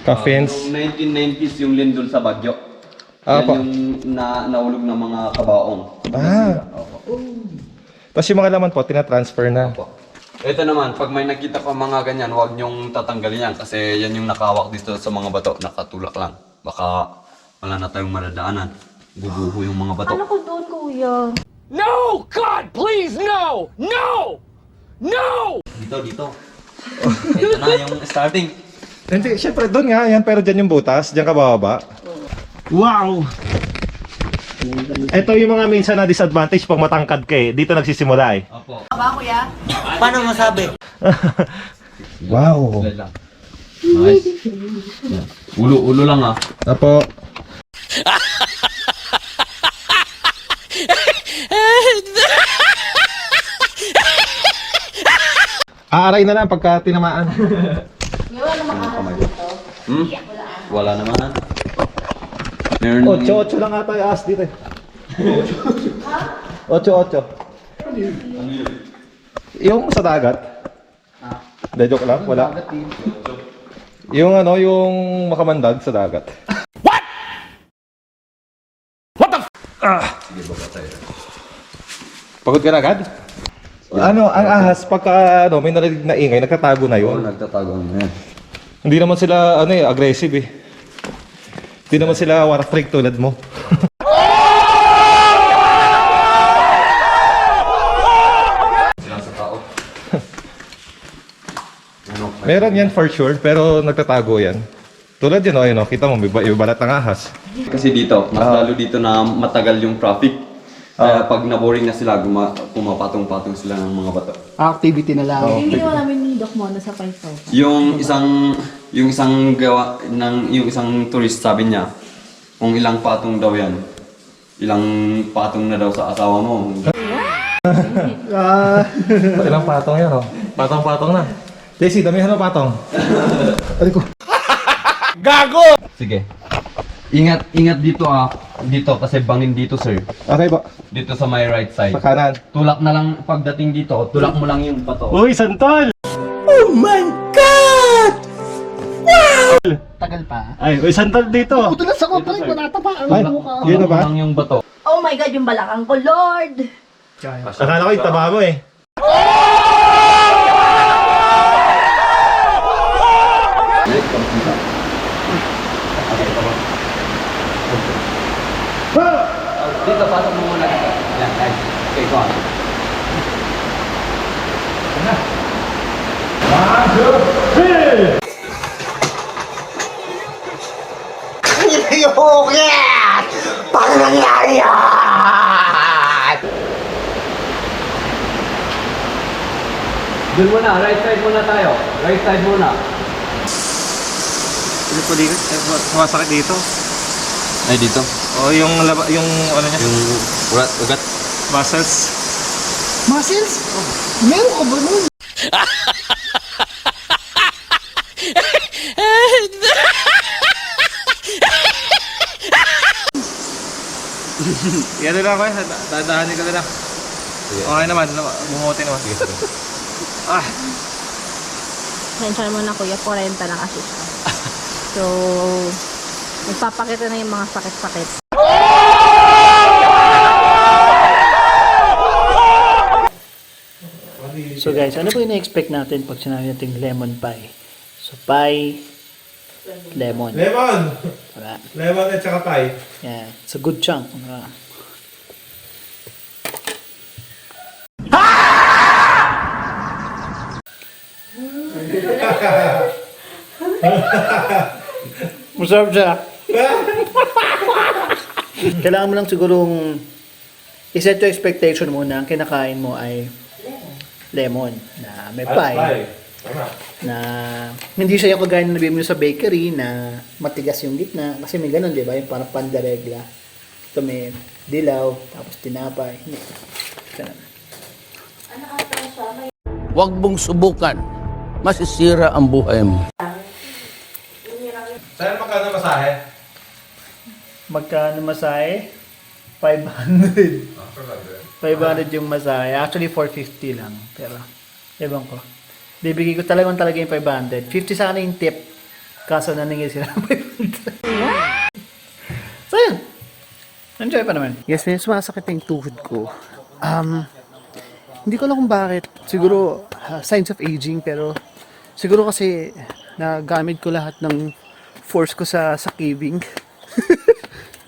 Coffins. Yung 1990s yung lindol sa Baguio. Ah, Yan po. yung naulog ng mga kabaong. Ah. Tapos yung mga laman po, tinatransfer na. Opo. Ito naman, pag may nakita pa mga ganyan, huwag nyong tatanggalin yan kasi yan yung nakawak dito sa mga bato, nakatulak lang. Baka wala na tayong madadaanan. Bubuho yung mga bato. Ano ko doon, kuya? No! God, please, no! No! No! Dito. Ito na yung starting. Hindi, syempre doon nga yan, pero dyan yung butas, dyan ka bababa. Wow! Ito yung mga minsan na disadvantage pag matangkad ka eh. Dito nagsisimula eh. Opo. Paano masabi? Wow! Slide lang. Nice. Yan. Ulo lang ah. Apo. Aaray na lang pagka tinamaan. Wala na makaharap dito. Wala naman. Meron. 8-8 lang ata yung ahas dito eh. 8-8. Yung sa dagat? Hindi, joke lang, wala. Yung ano, yung makamandag sa dagat. What? What the f? Sige, baba tayo. Pagod ka na agad? Ano, ang ahas, pagka ano, may narinig na ingay, nagtatago na Oo, yun. nagtatago na yan. Hindi naman sila, ano eh, aggressive eh. Hindi naman sila war freak tulad mo. Sila sa tao. Meron yan for sure, pero nagtatago yan. Tulad yun, ayun, kita mo, may balat ng ahas. Kasi dito, mas lalo dito na matagal yung traffic. Kaya pag naboring na sila, pumapatong-patong sila ng mga bato. Activity na lang. Hindi ginawa namin ni Doc Mona sa 5,000. Yung isang tourist sabi niya, kung ilang patong daw yan, ilang patong na daw sa asawa mo. Ilang patong yan, oh. Patong-patong na. Daisy, damihan mo patong. Aray ko. Sige. Ingat dito dito kasi bangin dito sir. Okay ba? Dito sa my right side. Sa kanan. Tulak na lang pagdating dito, tulak mo lang yung bato. Uy, santol! Tagal pa. Ay, uy, santol dito. Utulas ako, pre. Wala pa. Ay, yun na Tulak ba? mo lang yung bato. Oh my God, yung balakang ko, Lord! Akala ko yung taba mo eh. Dito, pasok mo muna dito. Yan, nice. Okay, go on. Paano nangyari yan? Doon muna, right side muna tayo. Right side muna. Ano po dito? Sumasakit dito. Ay, dito. O yung yung ano niya? Yung ugat. Muscles. Muscles? Meron ka ba nun? Yan na lang ko eh. Dadahanin ka na lang. Okay naman. Bumuti naman. Sige. Ah! Mention mo na kuya, 40 lang kasi siya. So, nagpapakita na yung mga sakit-sakit. So guys, ano po yung na-expect natin pag sinabi natin lemon pie? So pie, lemon. Lemon! Diba? Lemon at saka pie. Yan. It's a good chunk. Diba? Masarap siya. Kailangan mo lang sigurong iset yung expectation mo na ang kinakain mo ay lemon na may pie. Na hindi siya yung kagaya na nabibili mo sa bakery na matigas yung gitna. Kasi may ganun, di ba? Yung parang pandaregla. Ito may dilaw, tapos tinapay. Hindi. Ganun. Huwag mong subukan. Masisira ang buhay mo. Saan magkano masahe? Magkano masahe? 500. 500 yung masahe. Actually, 450 lang. Pero, ewan ko. Bibigay ko talaga yung 500. 50 sana yung tip. Kaso naningil sila ng 500. So yun. Enjoy pa naman. Yes, may sumasakit yung tuhod ko. Hindi ko alam kung bakit. Siguro signs of aging, pero siguro kasi nagamit ko lahat ng force ko sa caving.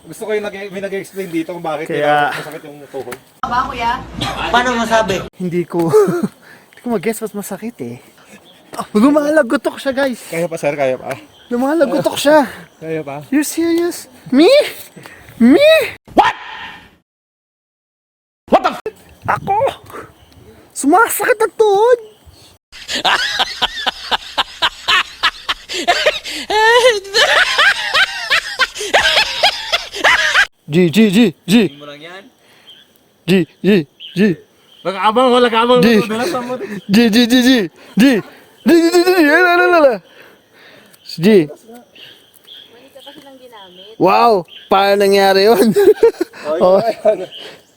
Gusto ko yung may nag-explain dito kung bakit Kaya- masakit yung tuhod. Hindi ko mag-guess mas masakit eh. Lumalagotok siya, guys. Kaya pa, sir, kaya pa. Lumalagotok siya. Kaya pa. You're serious? Me? Me? What? What the f? Ako? Sumasakit ang tuhod. G. Mo lang yan? G. Nag-abang mo. G. G. Wow! Paano nangyari yun? Oh.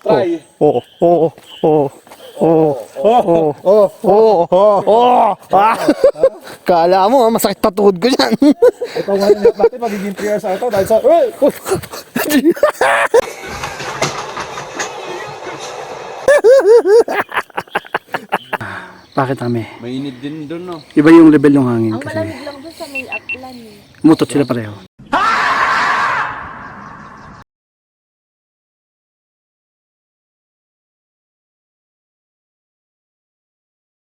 Try. Kala mo, masakit pa tuhod ko dyan. Ito nga yung natin magiging 3 hours ito dahil sa... Bakit kami? Mainit din doon, no? Iba yung level ng hangin Ang kasi malamig lang doon sa may upland. mutot sila pareho.